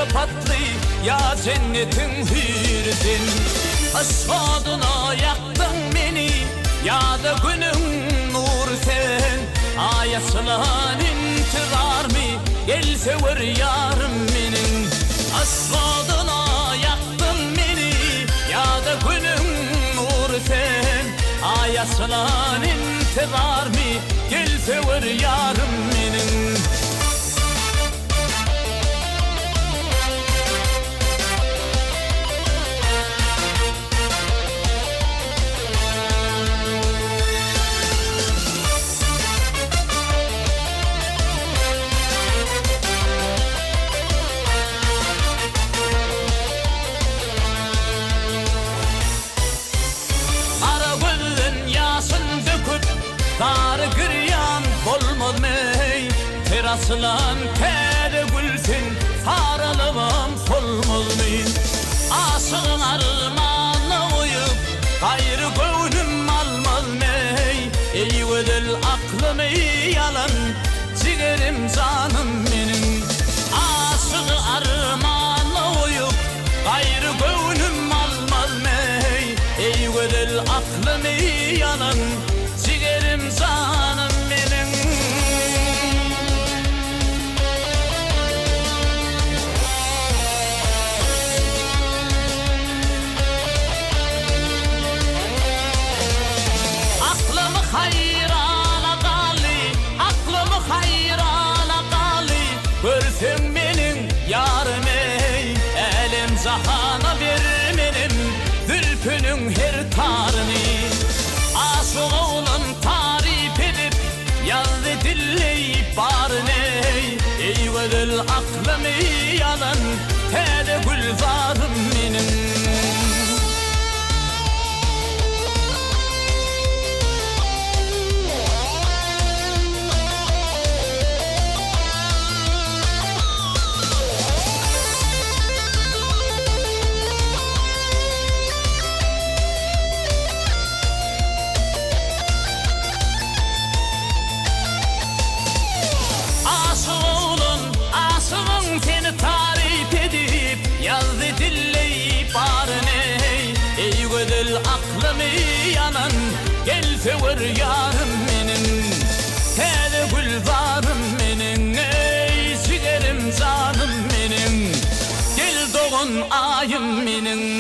şapatlı ya cennetin hürdün. Aşkadına yaktın beni ya da günün nur sen. Ayasılan intizar mı gelse var yarım benim. Aşkadına yaktın beni ya da günün nur sen. Ayasılan intizar mı gelse var yarım benim. Dar gıryan olmaz mey terasılan tere gülsün sarılımım solmaz mey. Aşığın armağanına uyup gayrı gönlüm almaz mey. Ey ödül aklımı yalan ciğerim canım benim. Aşığı armağanına uyup gayrı gönlüm almaz mey. Ey ödül aklımı yalan ciğerim canım benim. Aklımı hayrana gali, aklımı hayrana gali. Görsün benim yarım ey, elim zahana vermenim zülfünün her tarını. Aşık oğlum tarif edip yazdı dilleyip barını. Ey ödül aklımı yalan tere gülzarım benim. Seni tarif edip yazdı dilleyip barını. Ey ödül aklımı yanan gelse var yarım benim. Hele gülzarım benim, ey ciğerim canım benim. Gel doğun ayım benim.